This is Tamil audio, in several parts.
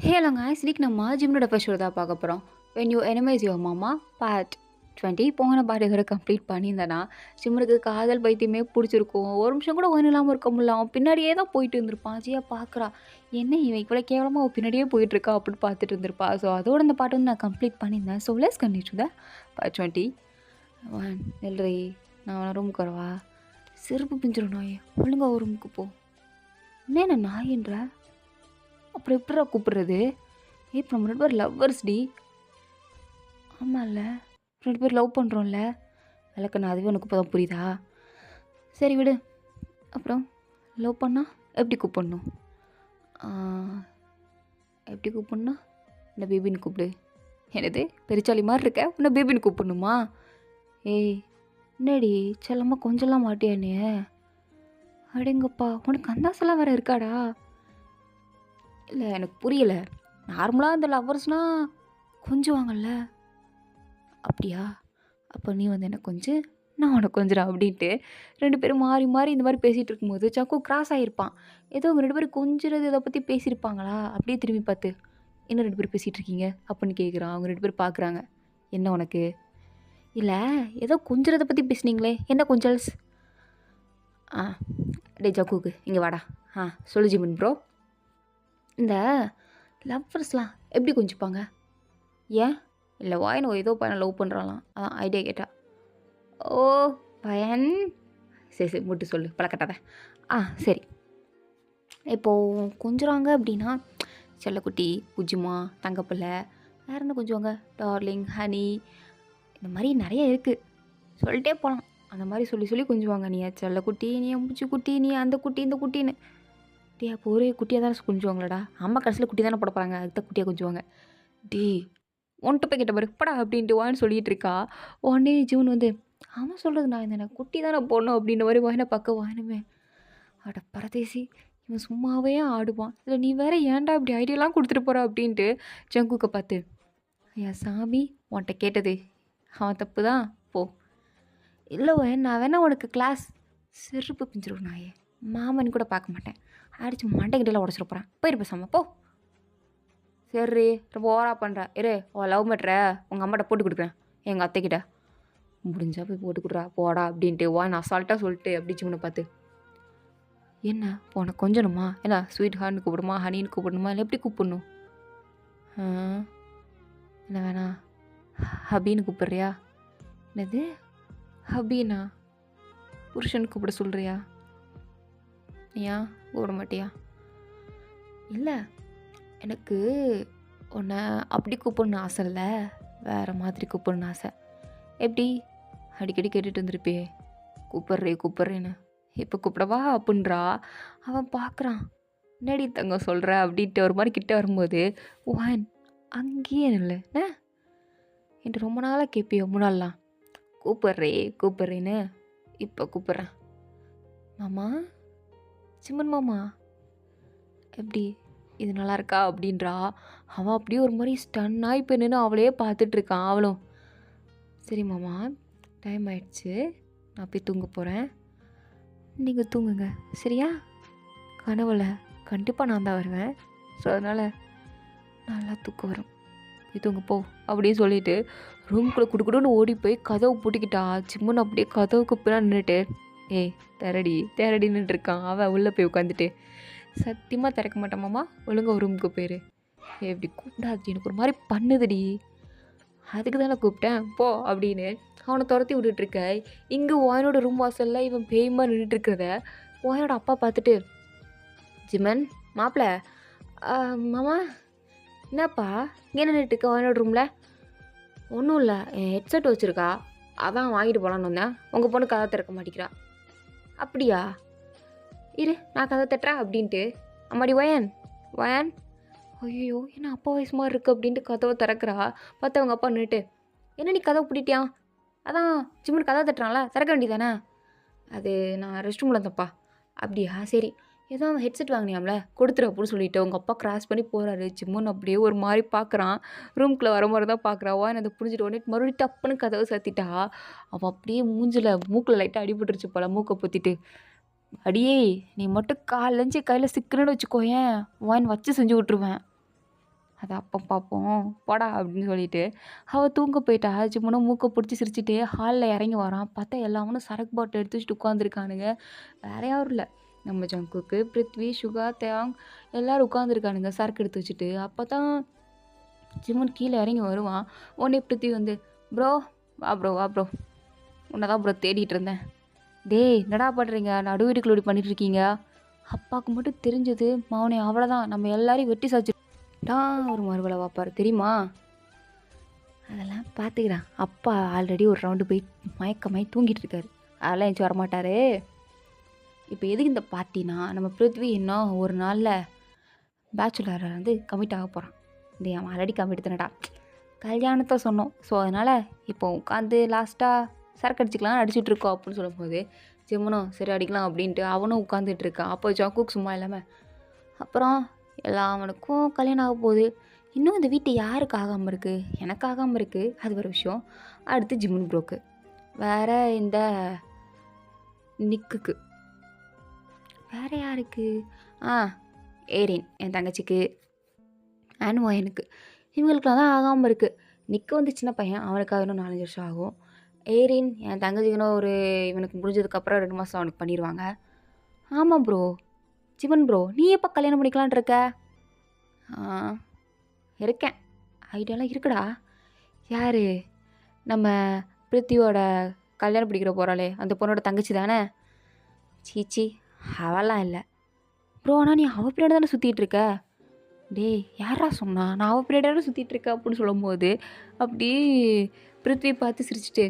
ஹலோ காய்ஸ், இன்னைக்கு நம்ம ஜிம்னோட ஃபர்ஸ்ட் ஷோ தான் பார்க்க போகிறோம். வென் யூ எனிமைஸ் யுவர் மாமா பார்ட் 20 போன பாட்டு இதோட கம்ப்ளீட் பண்ணியிருந்தேன்னா ஜிம்முக்கு காதல் பைத்தியமே பிடிச்சிருக்கும். ஒரு நிமிஷம் கூட ஒன்று இல்லாமல் இருக்க முடியல. அவன் பின்னாடியே தான் போயிட்டு இருந்திருப்பான். ஜியா பார்க்குறா, என்ன இவன் இவ்வளோ கேவலமாக அவன் பின்னாடியே போயிட்டுருக்கா அப்படின்னு பார்த்துட்டு இருந்திருப்பா. ஸோ அதோட இந்த பாட்டு வந்து நான் கம்ப்ளீட் பண்ணியிருந்தேன். So let's continue the part 20. நெல்றி, நான் அவனை ரூமுக்கு வரவா? செருப்பு பிஞ்சிரும் நாயே, ஒழுங்கா ஒரு ரூமுக்கு போ. என்ன நாயின்ற, அப்புறம் எப்படிடா கூப்பிடுறது? இப்போ நம்ம 2 பேர் லவ்வர்ஸ் டி. ஆமாம்ல, 2 பேர் லவ் பண்ணுறோம்ல. விளக்கண்ணா, அதுவே உனக்கு இப்போ தான் புரியுதா? சரி விடு. அப்புறம் லவ் பண்ணால் எப்படி கூப்பிடணும்? எப்படி கூப்பிடணும்? இந்த பேபின்னு கூப்பிடு. என்னது பெருச்சாளி மாதிரி இருக்க, உன்னை பேபின்னு கூப்பிடணுமா? ஏய் என்னடி செல்லம்மா, கொஞ்சம்லாம் மாட்டியானே? அடேங்கப்பா, உனக்கு அந்தாசெல்லாம் வேறு இருக்காடா? இல்லை எனக்கு புரியலை. நார்மலாக இந்த லவ்வர்ஸ்னால் கொஞ்சுவாங்கல்ல, அப்படியா? அப்போ நீ வந்து எனக்கு கொஞ்சம், நான் உனக்கு கொஞ்சம் அப்படின்ட்டு 2 பேரும் மாறி மாறி இந்த மாதிரி பேசிகிட்டு இருக்கும்போது சக்கு கிராஸ் ஆகிருப்பான். ஏதோ அவங்க 2 பேரும் கொஞ்சிறது இதை பற்றி பேசியிருப்பாங்களா? அப்படியே திரும்பி பார்த்து, என்ன 2 பேரும் பேசிகிட்டு இருக்கீங்க அப்படின்னு கேட்குறான். அவங்க 2 பேரும் பார்க்குறாங்க. என்ன உனக்கு? இல்லை ஏதோ கொஞ்சிறதை பற்றி பேசுனீங்களே, என்ன கொஞ்சல்ஸ்? டே ஜக்குக்கு இங்கே வாடா. சொல்லு ஜிமன் ப்ரோ. இந்த லவ்வர்ஸ்லாம் எப்படி கொஞ்சிப்பாங்க? ஏன்? இல்லை வாயினோ ஏதோ பையனை லவ் பண்ணுறாலாம், அதான் ஐடியா கேட்டா. ஓ பையன், சரி சரி முட்டு சொல்லு, பழக்கட்டாத. சரி. இப்போது கொஞ்சுறாங்க அப்படின்னா செல்லக்குட்டி, புஜ்ஜிமா, தங்கப்பிள்ளை, வேறு என்ன கொஞ்சுவாங்க? டார்லிங், ஹனி, இந்த மாதிரி நிறைய இருக்குது, சொல்லிட்டே போகலாம். அந்த மாதிரி சொல்லி சொல்லி கொஞ்சுவாங்க. நீ செல்லக்குட்டி, நீ பூச்சிக்குட்டி, நீ அந்த குட்டி இந்த குட்டின்னு. டே அப்போ ஒரே குட்டியாக தானே கொஞ்சுவாங்களாடா? அம்மா கடைசியில் குட்டி தானே போட போகிறாங்க, அதுக்கு தான் குட்டியாக கொஞ்சுவாங்க. டே ஒன்ட்டு போய் கிட்ட பாரு படா அப்படின்ட்டு வான்னு சொல்லிகிட்டு இருக்கா. உடனே ஜூன் வந்து, அவன் சொல்கிறது நான் இந்த குட்டி தானே போடணும் அப்படின்ற மாதிரி வாயினை பார்க்க வாயினுமே. அட பரதேசி, இவன் சும்மாவே ஆடுவான், இதில் நீ வேற ஏன்டா இப்படி ஐடியாலாம் கொடுத்துட்டு போகிற அப்படின்ட்டு ஜங்குக்கை பார்த்து, ஐயா சாமி உன்கிட்ட கேட்டது அவன் தப்பு தான், போ. இல்லை வயன், நான் வேணா உனக்கு கிளாஸ், செருப்பு பிஞ்சிரும் நாயே, மாமன் கூட பார்க்க மாட்டேன், அடிச்சு மண்டைக்கிட்டலாம் உடச்சிட போகிறேன், போயிரு பேசாம போ. சரி ரொம்ப ஓவராக பண்ணுற, உன் லவ் மேட்ரை உங்கள் அம்மாட்ட போட்டு கொடுக்குறேன், எங்கள் அத்தைக்கிட்ட முடிஞ்சா போய் போட்டு கொடுறா போடா அப்படின்ட்டு நான் அசால்ட்டாக சொல்லிட்டு அப்படி சிம்னு பார்த்து, என்ன போன கொஞ்சணுமா? என்ன ஸ்வீட் ஹார்ன்னு கூப்பிடுமா, ஹனின்னு கூப்பிடணுமா, இல்லை எப்படி கூப்பிடணும்? என்ன வேணா ஹபின்னு கூப்பிட்றியா? என்னது ஹபீனா? புருஷன் கூப்பிட சொல்கிறியா? ஏன் கூப்பிட மாட்டியா? இல்லை எனக்கு உன்னை அப்படி கூப்பிடணும் ஆசை இல்லை, வேறு மாதிரி கூப்பிடணும் ஆசை. எப்படி? அடிக்கடி கேட்டுட்டு இருந்திருப்பே கூப்பிட்றேன்னு, இப்போ கூப்பிடவா அப்படின்றா. அவன் பார்க்குறான், என்னடி தங்கம் சொல்கிற அப்படின்ட்டு ஒரு மாதிரி கிட்ட வரும்போது, வான் அங்கேயே இல்லை என்ன என்று ரொம்ப நாளாக கேட்பியோ முன்னாலாம், கூப்பிட்றேன்னு இப்போ கூப்பிட்றேன். மாமா, சிம்மன் மாமா, எப்படி இது நல்லா இருக்கா அப்படின்றா. அவன் அப்படியே ஒரு மாதிரி ஸ்டன்னாக இப்போ நின்று அவளையே பார்த்துட்ருக்கான். அவளும் சரி மாமா, டைம் ஆயிடுச்சு, நான் போய் தூங்க போகிறேன், நீங்கள் தூங்குங்க சரியா? கனவுல கண்டிப்பாக நான் தான் வருவேன், ஸோ அதனால் நல்லா தூக்கம் வரும், போய் தூங்க போ அப்படின்னு சொல்லிட்டு ரூம்குள்ளே குடுக்குடுன்னு ஓடி போய் கதவு பூட்டிக்கிட்டா. சிம்முன்னு அப்படியே கதவுக்கு பின்னாடி நின்றுட்டு, தேரடி நின்றுருக்கான். அவன் உள்ளே போய் உட்காந்துட்டு, சத்தியமாக திறக்க மாட்டேன் மாமா, ஒழுங்கா ஒரு ரூமுக்கு போயிரு. எப்படி கூப்பிடாது, எனக்கு ஒரு மாதிரி பண்ணுதுடி, அதுக்கு தானே கூப்பிட்டேன் போ அப்படின்னு அவனை துரத்தி விட்டுட்ருக்க. இங்கே வாயனோட ரூம் வாசலில் இவன் பேயமாக நின்றுட்டுருக்கிறத வாயனோட அப்பா பார்த்துட்டு, ஜிமன் மாப்பிள்ள, மாமா என்னப்பா இங்கே நின்றுட்டுருக்க வாயனோட ரூமில்? ஒன்றும் இல்லை, என் ஹெட்செட் வச்சுருக்கா, அதான் வாங்கிட்டு போகலான்னு வந்தேன், உங்கள் பொண்ணு கதை திறக்க மாட்டேங்கிறா. அப்படியா, இரு நான் கதை தட்டுறேன் அப்படின்ட்டு, அம்மாடி வயன் ஐயோ என்ன அப்பா வயசு மாதிரி இருக்குது அப்படின்ட்டு கதவை திறக்கிறா. பார்த்து அவங்க அப்பா நின்றுட்டு, என்ன நீ கதவை பிடிட்டியா? அதான் ஜிம்முன்னு கதவை தட்டுறான்ல, திறக்க வேண்டியதானே? அது நான் ரெஸ்ட் ரூமில் இருந்தப்பா. அப்படியா, சரி ஏதோ அவன் ஹெட்செட் வாங்கினியாம்ல, கொடுத்துரு அப்படின்னு சொல்லிவிட்டு அவங்க அப்பா கிராஸ் பண்ணி போகிறாரு. ஜிம்முன்னு அப்படியே ஒரு மாதிரி பார்க்குறான், ரூம்குள்ளே வர மாதிரி தான் பார்க்குறான். வான் அதை புரிஞ்சுட்டு உடனே மறுபடியும் டப்புன்னு கதவை சாத்திட்டா. அவன் அப்படியே மூஞ்சில் மூக்கில் லைட்டாக அடிபட்டுருச்சு போல, மூக்கை பொத்திட்டு, அடியே நீ மட்டும் காலஞ்சு கையில் சிக்கணுன்னு வச்சுக்கோயேன், வான் வச்சு செஞ்சு விட்ருவேன். அதை அப்போ பார்ப்போம் போடா அப்படின்னு சொல்லிட்டு அவள் தூங்க போயிட்டா. ஜிம்முன்னு மூக்கை பிடிச்சி சிரிச்சுட்டு ஹாலில் இறங்கி வரான். பார்த்தா எல்லாமனும் சரக்கு பாட்டில் எடுத்து வச்சுட்டு உட்காந்துருக்கானுங்க. வேற யாரும் இல்லை, நம்ம ஜங்குக்கு, பிருத்வி, சுகா, தேவாங் எல்லோரும் உட்காந்துருக்கானுங்க சரக்கு எடுத்து வச்சுட்டு. அப்போ தான் ஜிம்முன்னு கீழே இறங்கி வருவான். உடனே பிருத்வி வந்து, ப்ரோ வா ப்ரோ வா ப்ரோ, உன்னை தான் ப்ரோ தேடிட்டு இருந்தேன். டேய் என்னடா பண்ணுறீங்க, நடு வீட்டுக்குள்ள இப்படி பண்ணிட்டு இருக்கீங்க? அப்பாவுக்கு மட்டும் தெரிஞ்சது மவனே அவ்வளோதான், நம்ம எல்லாரையும் வெட்டி சாச்சிட்டான் ஒரு மறுவலை வாப்பார் தெரியுமா? அதெல்லாம் பார்த்துக்கிறான். அப்பா ஆல்ரெடி ஒரு ரவுண்டு போய் மயக்கமாய் தூங்கிட்டு இருக்காரு, அதெல்லாம் எஞ்சி வரமாட்டார். இப்போ எதுக்கு இந்த பார்ட்டினா, நம்ம பிருத்வி இன்னும் ஒரு நாளில் பேச்சுலரை வந்து கமிட் ஆக போகிறான். இது அவன் ஆல்ரெடி கமிட் தானடா, கல்யாணத்தை சொன்னோம். ஸோ அதனால் இப்போ உட்காந்து லாஸ்ட்டாக சரக்கு அடிச்சிக்கலாம் அடிச்சுட்டு இருக்கோம் அப்படின்னு சொல்லும்போது ஜிம்முனும் சரி அடிக்கலாம் அப்படின்ட்டு அவனும் உட்காந்துட்டு இருக்கான். அப்போ ஜங்குக் சும்மா இல்லாமல், அப்புறம் அவனுக்கும் கல்யாணம் ஆக போகுது, இன்னும் இந்த வீட்டை யாருக்கு ஆகாமல் இருக்குது, எனக்கு ஆகாமல் இருக்குது, அது ஒரு விஷயம். அடுத்து ஜிம்முன் ப்ரோக்கு, வேறு இந்த நிக்குக்கு, வேறு யாருக்கு, ஏரின் என் தங்கச்சிக்கு, அண்ட் ஒயனுக்கு, இவங்களுக்குலாம் தான் ஆகாமல் இருக்குது. நிக்கு வந்து சின்ன பையன், அவனுக்காக இன்னும் 4-5 வருஷம் ஆகும். ஏரின் என் தங்கச்சிக்குன்னு ஒரு இவனுக்கு முடிஞ்சதுக்கப்புறம் 2 மாதம் அவனுக்கு பண்ணிடுவாங்க. ஆமாம் ப்ரோ, ஜிவன் ப்ரோ நீ எப்போ கல்யாணம் பண்ணிக்கலான் இருக்க? இருக்கேன், ஐடியாலாம் இருக்குடா. யார்? நம்ம பிருத்தியோட கல்யாணம் பிடிக்கிற போகிறாளே அந்த பொண்ணோட தங்கச்சி தானே? சீச்சி அவெல்லாம் இல்லை ப்ரோ. ஆனால் நீ அவள் பின்னாடி தானே சுற்றிட்டு இருக்க. டேய் யாரா சொன்னா, நான் அவள் பின்னாடி சுற்றிட்டு இருக்கேன் அப்படின்னு சொல்லும்போது அப்படி பிருத்வி பார்த்து சிரிச்சிட்டு,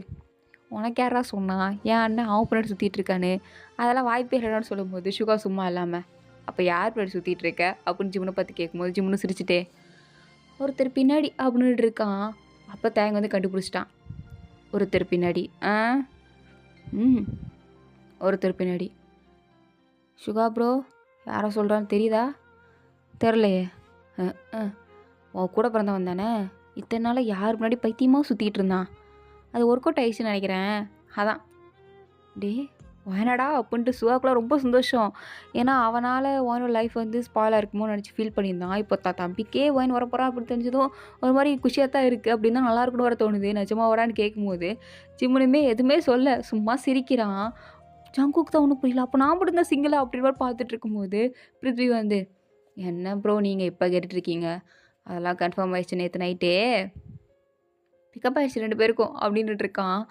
உனக்கு யாரா சொன்னா என் அண்ணன் அவன் பின்னாடி சுற்றிட்டு இருக்கான்னு, அதெல்லாம் வாய்ப்பே இல்லைன்னு சொல்லும்போது சுகா சும்மா இல்லாமல், அப்போ யார் பின்னாடி சுற்றிட்டு இருக்க அப்படின்னு ஜிம்முனை பார்த்து கேட்கும்போது ஜிம்முன்னு சிரிச்சிட்டே, ஒருத்தர் பின்னாடி அப்படின்னு இருக்கான். அப்போ தேங்க வந்து கண்டுபிடிச்சிட்டான், ஒருத்தர் பின்னாடி. ஒருத்தர் பின்னாடி. சுகா ப்ரோ யாரை சொல்கிறான்னு தெரியுதா? தெரிலையே. உன் கூட பிறந்தவன் தானே, இத்தனை நாள் யார் முன்னாடி பைத்தியமாக சுற்றிட்டு இருந்தான், அது ஒர்க் அவுட் ஆயிடுச்சுன்னு நினைக்கிறேன். அதான் டே வயனாடா அப்படின்ட்டு சுகாக்குலாம் ரொம்ப சந்தோஷம். ஏன்னா அவனால் ஒயனோட லைஃப் வந்து ஸ்பாயிலாக இருக்குமோன்னு நினச்சி ஃபீல் பண்ணியிருந்தான். இப்போ தம்பிக்கே ஒயன் வரப்போகிறான் அப்படின்னு தெரிஞ்சதும் ஒரு மாதிரி குஷியாக தான் இருக்குது. அப்படின்னு தான் நல்லா இருக்குன்னு வர தோணுது. நிஜமா வரான்னு கேட்கும்போது ஜிம்முனுமே எதுவுமே சொல்ல, சும்மா சிரிக்கிறான். ஜங்குக்கு தான் ஒன்றும் புரியல. அப்போ நான் மட்டும் தான் சிங்கிளாக அப்படி மாதிரி பார்த்துட்டு இருக்கும்போது பிருத்வி வந்து, என்ன ப்ரோ நீங்கள் இப்போ கேட்டுட்ருக்கீங்க, அதெல்லாம் கன்ஃபார்ம் ஆயிடுச்சு நேற்று நைட்டே, பிக்கப் ஆயிடுச்சு 2 பேருக்கும் அப்படின்ட்டு இருக்கான்.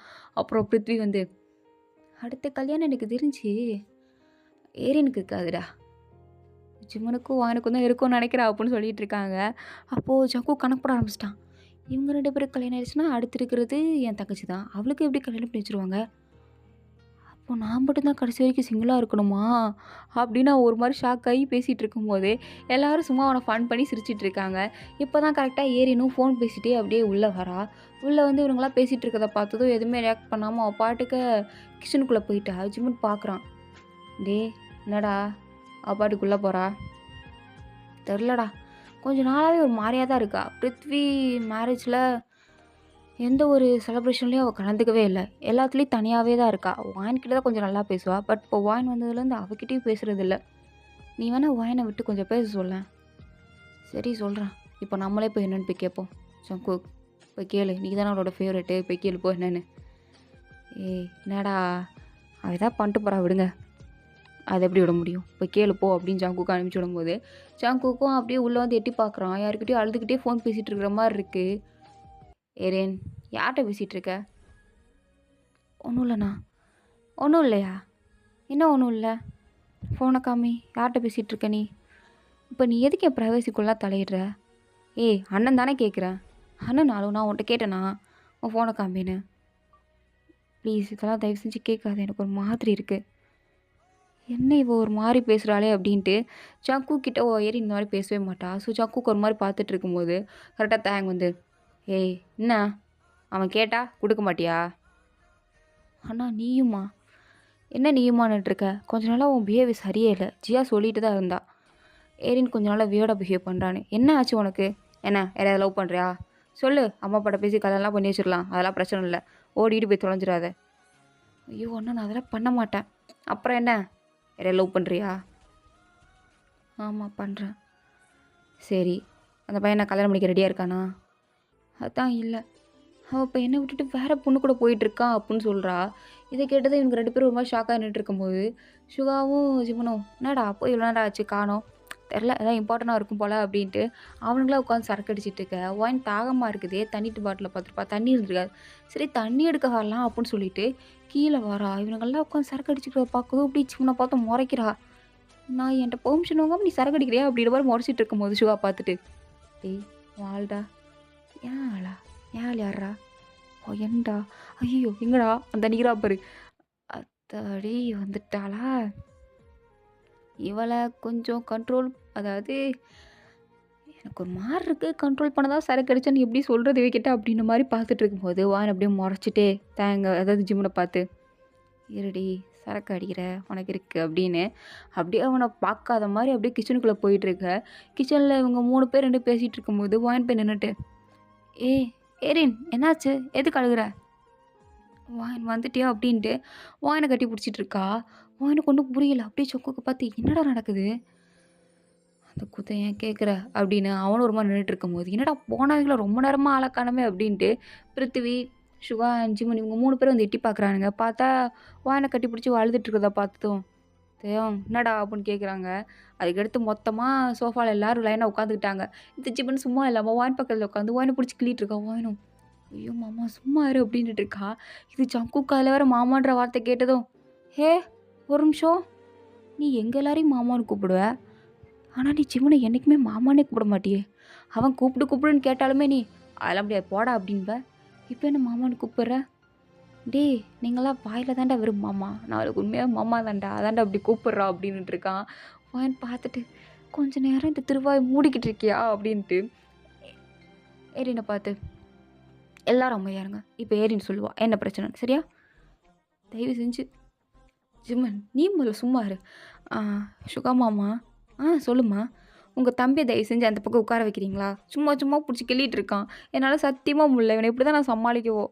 அப்புறம் பிருத்வி வந்து, அடுத்த கல்யாணம் எனக்கு தெரிஞ்சு ஏரியனுக்கு இருக்காதுடா, ஜிம்மனுக்கும் வாயனுக்கும் தான் இருக்கும்னு நினைக்கிறா அப்படின்னு சொல்லிட்டு இருக்காங்க. அப்போது ஜக்கு கணக்கு போட ஆரம்பிச்சிட்டான். இவங்க 2 பேருக்கு கல்யாணம் ஆயிடுச்சுன்னா அடுத்து இருக்கிறது என் தங்கச்சி தான், அவளுக்கு எப்படி கல்யாணம் பண்ணி வச்சுருவாங்க? அப்போ நான் மட்டும்தான் கடைசி வரைக்கும் சிங்கிளாக இருக்கணுமா அப்படின்னு ஒரு மாதிரி ஷாக் ஆகி பேசிகிட்டு இருக்கும்போதே எல்லோரும் சும்மா அவனை ஃபன் பண்ணி சிரிச்சிட்டு இருக்காங்க. இப்போ தான் கரெக்டாக ஏறினும் ஃபோன் பேசிகிட்டே அப்படியே உள்ளே வரா. உள்ளே வந்து இவங்களாம் பேசிகிட்டு இருக்கிறத பார்த்ததும் எதுவுமே ரியாக்ட் பண்ணாமல் அவள் பாட்டுக்கு கிச்சனுக்குள்ளே போயிட்டா. ஜிம்முன்னு பார்க்குறான். டே என்னடா அவள் பாட்டுக்குள்ளே போகிறா? தெரிலடா, கொஞ்சம் நாளாகவே ஒரு மாதிரியாக தான் இருக்கா. பிருத்வி மேரேஜில் எந்த ஒரு செலிப்ரேஷன்லேயும் அவள் கலந்துக்கவே இல்லை, எல்லாத்துலேயும் தனியாகவே தான் இருக்கா. வாயின்கிட்ட தான் கொஞ்சம் நல்லா பேசுவாள், பட் இப்போ வாயின் வந்ததுலேருந்து அவகிட்டையும் பேசுகிறது இல்லை. நீ வேணால் வாயினை விட்டு கொஞ்சம் பேச சொல்ல. சரி சொல்கிறேன், இப்போ நம்மளே போய் என்னென்னு போய் கேட்போம். சங்கு போய் கேளு, நீ தானே அவளோட ஃபேவரெட்டு, போய் கேளு போ என்னென்னு. ஏய் என்னடா அவள் எதாவது பண்ணிட்டு போகிறா, விடுங்க, அதை எப்படி விட முடியும், போய் கேளு போ அப்படின்னு ஜங்குக்கு அனுப்பிச்சி விடும்போது ஜங்குக்கும் அப்படியே உள்ளே வந்து எட்டி பார்க்குறான். யாருக்கிட்டையும் அழுதுகிட்டே ஃபோன் பேசிகிட்டு இருக்கிற மாதிரி இருக்குது. ஏரேன் யார்கிட்ட பேசிகிட்டு இருக்க? ஒன்றும் இல்லைண்ணா. ஒன்றும் இல்லையா? என்ன ஒன்றும் இல்லை? ஃபோனை காமி, யார்கிட்ட பேசிகிட்டு இருக்க நீ? இப்போ நீ எதுக்கு என் ப்ரைவசிக்குள்ளே தலையிடுற? ஏய் அண்ணன் தானே கேட்குறேன். அண்ணனாலும் நான் உன்கிட்ட கேட்டேண்ணா உன் ஃபோனை காமின்னு. ப்ளீஸ் இதெல்லாம் தயவு செஞ்சு கேட்காது, எனக்கு ஒரு மாதிரி இருக்குது. என்ன இவ ஒரு மாதிரி பேசுகிறாளே அப்படின்ட்டு ஜக்கு கிட்ட ஏறி இந்த மாதிரி பேசவே மாட்டா. ஸோ ஜக்குக்கு ஒரு மாதிரி பார்த்துட்டு இருக்கும்போது கரெக்டாக தேங் வந்து, ஏய் என்ன அவன் கேட்டா கொடுக்க மாட்டியா? அண்ணா நீயுமா? என்ன நீயுமான்னுட்டுருக்க? கொஞ்ச நாளாக உன் பிஹேவியர் சரியே இல்லை. ஜியா சொல்லிட்டு தான் இருந்தா ஏரின் கொஞ்ச நாளாக வியர்டாக பிஹேவ் பண்ணுறான்னு. என்ன ஆச்சு உனக்கு? என்ன யாரையாவது லவ் பண்ணுறியா? சொல்லு, அம்மா அப்பாட்ட பேசி கல்யாணம்லாம் பண்ணி வச்சிடலாம், அதெல்லாம் பிரச்சனை இல்லை, ஓடிட்டு போய் தொலைஞ்சிடாத. ஐயோ அண்ணா நான் அதெல்லாம் பண்ண மாட்டேன். அப்புறம் என்ன, யாரையா லவ் பண்ணுறியா? ஆமாம் பண்ணுறேன். சரி அந்த பையன் நான் கல்யாணம் பண்ணிக்க ரெடியாக இருக்கானா? அதான் இல்லை. அவள் இப்போ என்னை விட்டுட்டு வேற பொண்ணு கூட போயிட்டுருக்கான் அப்படின்னு சொல்கிறா. இதை கேட்டதும் இவங்க 2 பேரும் ஒரு மாதிரி ஷாக்காக நின்றுட்டுருக்கும்போது சுகாவும் ஜிமனும் என்னடா போய் இவ்வளோ நேரம் ஆச்சு காணோம், தெரில ஏதாவது இம்பார்ட்டண்ட்டாக இருக்கும் போல் அப்படின்ட்டு அவனுங்களாம் உட்காந்து சரக்கு அடிச்சிட்டு இருக்க. ஒயின் தாகமாக இருக்குதே, தண்ணிட்டு பாட்டில் பார்த்துருப்பா, தண்ணி இருந்திருக்காது. சரி தண்ணி எடுக்க வரலாம் அப்படின்னு சொல்லிட்டு கீழே வரா. இவனுங்கெல்லாம் உட்காந்து சரக்கு அடிச்சுக்கிறத பார்க்குறதும் அப்படி சிவனை பார்த்து முறைக்கிறா. நான் என்கிட்ட பெர்மிஷன் வாங்காமல் நீ சரக்கு அடிக்கிறியா அப்படின்ற மாதிரி முறைச்சிட்டு இருக்கும்போது சுகா பார்த்துட்டு டேய் வாழ்டா ஏன் ஆளா ஏன் ஆள் யாரா ஏன்டா ஐயோ எங்கடா அந்த நீரா பாரு அத்தாடி வந்துட்டாளா. இவளை கொஞ்சம் கண்ட்ரோல், அதாவது எனக்கு ஒரு மாதிரி இருக்குது, கண்ட்ரோல் பண்ணதான் சரக்கு அடிச்சான்னு எப்படி சொல்கிறது இவகிட்ட அப்படின்ற மாதிரி பார்த்துட்டு இருக்கும்போது வான் அப்படியே முறைச்சிட்டே அதாவது ஜிம்முனை பார்த்து இருடி சரக்கு அடிக்கிற உனக்கு இருக்குது அப்படின்னு அப்படியே அவனை பார்க்காத மாதிரி அப்படியே கிச்சனுக்குள்ளே போயிட்டுருக்க. கிச்சனில் இவங்க 3 பேர் 2 பேசிகிட்டு இருக்கும்போது வாயின் போய் நின்றுட்டு ஏரின் என்னாச்சு எதுக்கு அழுகுற, வாயின் வந்துட்டியா அப்படின்ட்டு வாயினை கட்டி பிடிச்சிட்டு இருக்கா. வாயினுக்கு ஒன்றும் புரியல. அப்படியே சொக்குக்கு பார்த்து என்னடா நடக்குது, அந்த குத்தை ஏன் கேட்குற அப்படின்னு அவனும் ஒரு மாதிரி நின்றுட்டு இருக்கும்போது என்னடா போனவங்கள ரொம்ப நேரமாக ஆளக்கானமே அப்படின்ட்டு பிருத்திவி சுகா ஜிமன் இவங்க 3 பேரும் வந்து எட்டி பார்க்குறானுங்க. பார்த்தா வாயினை கட்டி பிடிச்சி அழுதுட்டு இருக்கிறத பார்த்ததும் தேவம் என்னடா அப்படின்னு கேட்குறாங்க. அதுக்கடுத்து மொத்தமாக சோஃபாவில் எல்லோரும் லைனாக உட்காந்துக்கிட்டாங்க. இந்த ஜிமன் சும்மா இல்லாமல் வாயின் பக்கத்தில் உட்காந்து வாயினை பிடிச்சி கிள்ளிட்டு இருக்கா. வாயினும் ஐயோ மாமா சும்மா இரு அப்படின்ட்டு இருக்கா. இது ஜங்கு அதில் வேறு மாமான்ற வார்த்தை கேட்டதும் ஹே ஒரு நிமிஷம், நீ எங்கள் எல்லாரையும் மாமான்னு கூப்பிடுவ, ஆனால் நீ ஜிமனை என்றைக்குமே மாமானே கூப்பிட மாட்டியே. அவன் கூப்பிடுன்னு கேட்டாலுமே நீ அதெல்லாம் முடியாது போடா அப்படின்ப. இப்போ என்ன மாமான்னு கூப்பிட்ற, டேய் நீங்களாம் வாயில் தாண்டா வெறும் மாமா, நான் அவளுக்கு உண்மையாக மாமா தாண்டா அதாண்டா அப்படி கூப்பிட்றா அப்படின்ட்டு இருக்கான். வாயின் பார்த்துட்டு கொஞ்ச நேரம் இந்த திருவாய் மூடிக்கிட்டு இருக்கியா அப்படின்ட்டு ஏரினை பார்த்து எல்லாரும் அமையாருங்க, இப்போ ஏரின்னு சொல்லுவா என்ன பிரச்சனை சரியா, தயவு செஞ்சு ஜிம்மன் நீ முதல்ல சும்மா இரு. சுகா மாமா சொல்லுமா, உங்கள் தம்பியை தயவு செஞ்சு அந்த பக்கம் உட்கார வைக்கிறீங்களா, சும்மா பிடிச்சி கிள்ளிட்டு இருக்கான், என்னால் சத்தியமாக முடியல, இவனை இப்படி தான் நான் சமாளிக்கவோ.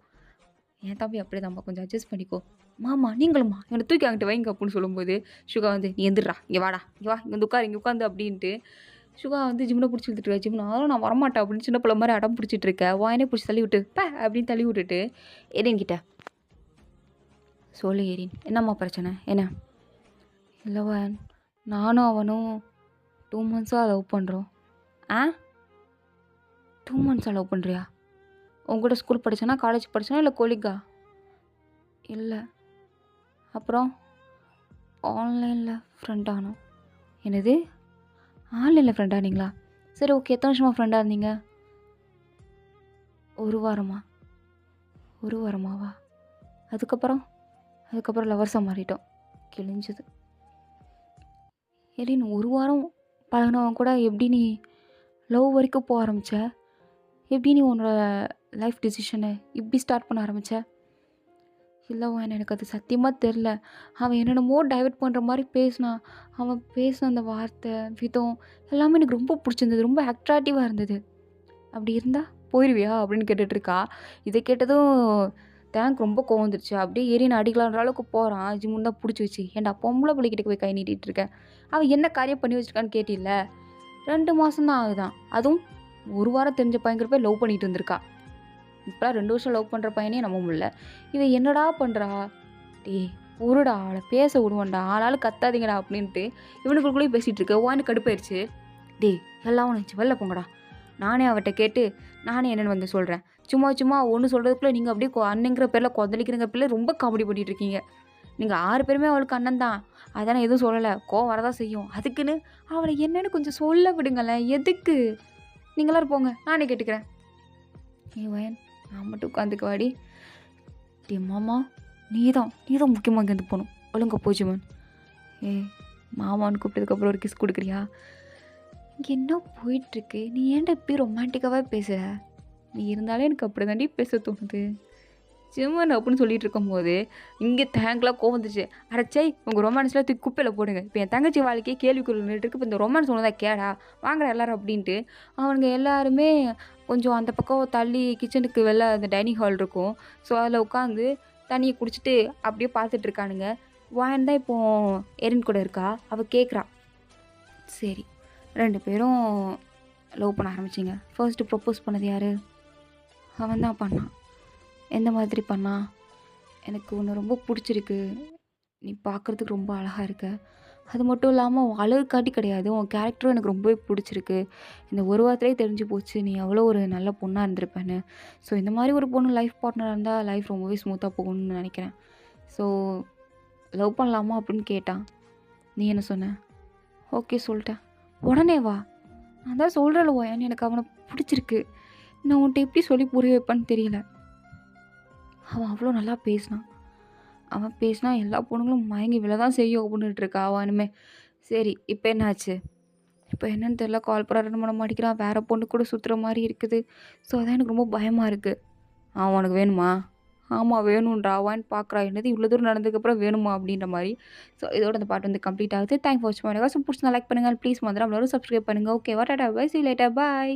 என் தம்பி அப்படி தான்ப்பா கொஞ்சம் அட்ஜஸ்ட் பண்ணிக்கோ. மாமா நீங்களும்மா இவனை தூக்கி அங்கிட்டு வைங்க அப்படின்னு சொல்லும்போது சுகா வந்து நீ எந்திரா இங்கே வாடா இங்கே வா இங்கே உட்காரு இங்கே உட்காந்து அப்படின்ட்டு சுகா வந்து ஜிம்னை பிடிச்சி இழுத்துட்டு இருக்கா. ஜிம்னா அதெல்லாம் நான் வரமாட்டேன் அப்படின்னு சின்ன பிள்ளை மாதிரி அடம் பிடிச்சிட்டு இருக்க. வாயினே பிடிச்சி தள்ளி விட்டு அப்படின்னு தள்ளி விட்டுட்டு ஏரின்கிட்ட சொல்லு ஏரின் என்னம்மா பிரச்சனை என்ன. இல்லைவா நானும் அவனும் 2 monthஸாக லவ் பண்ணுறோம். 2 monthஸாக லவ் பண்ணுறியா, உங்கள்கிட்ட ஸ்கூல் படித்தானா காலேஜ் படித்தானா இல்லை கொலிக்கா, இல்லை அப்புறம் ஆன்லைனில் ஃப்ரெண்ட் ஆனோம். என்னது ஆன்லைனில் ஃப்ரெண்ட் ஆனீங்களா, சரி ஓகே எத்தனை வருஷமாக ஃப்ரெண்டாக இருந்தீங்க. 1 வாரமாவா, அதுக்கப்புறம் லவர்ஸாக மாறிட்டோம். கிழிஞ்சது. ஏடி 1 வாரம் பழகினவன் கூட எப்படி நீ லவ் வரைக்கும் போக ஆரம்பித்த, எப்படி நீ உன்னோட லைஃப் டிசிஷனை இப்படி ஸ்டார்ட் பண்ண ஆரம்பித்த. இல்லைவா எனக்கு அது சத்தியமாக தெரில. அவன் என்னென்னமோ டைவெர்ட் பண்ணுற மாதிரி பேசினான். அவன் பேசின அந்த வார்த்தை விதம் எல்லாமே எனக்கு ரொம்ப பிடிச்சிருந்தது, ரொம்ப அட்ராக்டிவாக இருந்தது. அப்படி இருந்தால் போயிடுவியா அப்படின்னு கேட்டுட்ருக்கா. இதை கேட்டதும் தேங்க் ரொம்ப கோவம் வந்துருச்சு. அப்படியே ஏறின அடிக்கலான்ற அளவுக்கு போகிறான். ஜிம்முன் தான் பிடிச்சி வச்சு ஏன்டா பொம்பளை பிள்ளைக்கிட்ட போய் கை நீட்டிகிட்டு இருக்கேன், அவன் என்ன காரியம் பண்ணி வச்சுருக்கான்னு கேட்டில்ல. 2 மாதம் தான் ஆகுதான், அதுவும் 1 வாரம் தெரிஞ்ச பையன்கிட்ட போய் லவ் பண்ணிட்டு இருந்திருக்கா. இப்போலாம் 2 வருஷம் லவ் பண்ணுற பையனே நம்ப முடியல. இவன் என்னடா பண்ணுறா, டேய் உருடா அவளை பேச விடுவான்டா, ஆளாலும் கத்தாதீங்கடா அப்படின்ட்டு இவனுக்குள்ளேயும் பேசிகிட்டு இருக்க. வான்னு கடுப்பாயிடுச்சு. டேய் எல்லாம் நினச்சி வெளில போங்கடா, நானே அவட்ட கேட்டு நானே என்னென்னு வந்து சொல்கிறேன். சும்மா ஒன்று சொல்கிறதுக்குள்ளே நீங்கள் அப்படியே அண்ணங்கிற பேரில் கொந்தளிக்கிறங்க பேரில் ரொம்ப காமெடி பண்ணிகிட்டு இருக்கீங்க. நீங்கள் 6 பேருமே அவளுக்கு அண்ணன் தான், அதான் எதுவும் சொல்லலை, கோவம் வரதான் செய்யும். அதுக்குன்னு அவளை என்னென்னு கொஞ்சம் சொல்ல விடுங்களேன், எதுக்கு நீங்களாம் இருப்போங்க நானே கேட்டுக்கிறேன். வயன் நான் மட்டும் உட்காந்துக்கு வாடி. டே மாமா நீ தான் முக்கியமாக இங்கேருந்து போகணும், ஒழுங்க போச்சுமன். மாமான்னு கூப்பிட்டதுக்கப்புறம் ஒரு கிஸ் கொடுக்குறியா, இங்கே என்ன போயிட்டுருக்கு, நீ ஏன்டா இப்படி ரொமான்டிக்காகவே பேசுகிற, நீ இருந்தாலே எனக்கு அப்படி தாண்டி பேச தோணுது ஜிம்மன் அப்படின்னு சொல்லிட்டு இருக்கும்போது இங்கே தேங்கெலாம் கோவந்துச்சு. அரைச்சை உங்கள் ரொமான்ஸ்லாம் தூக்கி குப்பையில் போடுங்க, இப்போ என் தங்கச்சி வாழ்க்கையே கேள்விக்குள்ள நின்றுட்டு இப்போ இந்த ரொமான்ஸ் ஒன்று தான் கேடா வாங்குற எல்லாரும் அப்படின்ட்டு அவனுங்க எல்லாருமே கொஞ்சம் அந்த பக்கம் தள்ளி கிச்சனுக்கு வெளில அந்த டைனிங் ஹால் இருக்கும். ஸோ அதில் உட்காந்து தண்ணியை குடிச்சிட்டு அப்படியே பார்த்துட்டு இருக்கானுங்க. வாயன் தான் இப்போது எரின் கூட இருக்கா. அவள் கேட்குறா, சரி 2 பேரும் லவ் பண்ண ஆரம்பிச்சிங்க? ஃபர்ஸ்ட்டு ப்ரொப்போஸ் பண்ணது யாரு? அவன் தான் பண்ணான். எந்த மாதிரி பண்ணான்? எனக்கு உன்ன ரொம்ப புடிச்சிருக்கு. நீ பார்க்குறதுக்கு ரொம்ப அழகா இருக்க. அது மட்டும் இல்லாம உன் அழகுக்காட்டி கிடையாது. உன் கேரக்டரும் எனக்கு ரொம்பவே புடிச்சிருக்கு. இந்த ஒரு வாரத்திலேயே தெரிஞ்சு போச்சு, நீ எவ்வளோ ஒரு நல்ல பொண்ணா இருந்திருப்பேன்னு. ஸோ இந்த மாரி ஒரு பொண்ணு லைஃப் பார்ட்னரா இருந்தா லைஃப் ரொம்பவே ஸ்மூத்தா போகும்னு நெனைக்கிறேன். ஸோ லவ் பண்ணலாமா? அப்படின்னு கேட்டான். நீ என்ன சொன்ன? ஓகே சொல்ட்டேன். உடனேவா? நான் தான் சொல்றேன்ல ஓயான்னு எனக்கு அவன புடிச்சிருக்கு. நான் உன்ட்ட எப்படி சொல்லி புரிய வைப்பேன்னு தெரியல. அவன் அவ்வளோ நல்லா பேசினான். அவன் பேசினா எல்லா பொண்ணுங்களும் மயங்கி விழ தான் செய்யும் அப்புடின்னுட்டு இருக்கா அவனுமே. சரி இப்ப என்னாச்சு? இப்ப என்னன்னு தெரியல. கால் பண்ணா அட்டெண்ட் பண்ண மாட்டேங்கிறான். வேற பொண்ணு கூட சுத்துற மாரி இருக்குது. ஸோ அதான் எனக்கு ரொம்ப பயமா இருக்கு. உனக்கு வேணுமா? ஆமா வேணுன்றா. வான்னு பார்க்குறா. என்னது இவ்வளோ தூரம் நடந்ததுக்கப்புறம் வேணுமா? அப்படின்ற மாரி. ஸோ இதோட இந்த பாட்டு வந்து கம்ப்ளீட் ஆகுது. தேங்க்ஸ் ஃபார் வாட்சிங் மை வீடியோஸ். பிடிச்சிருந்தா லைக் பண்ணுங்க. ப்ளீஸ் மறந்துடாம எல்லாரும் சப்ஸ்கிரைப் பண்ணுங்க. ஓகேவா? Tata bye. See you later. Bye.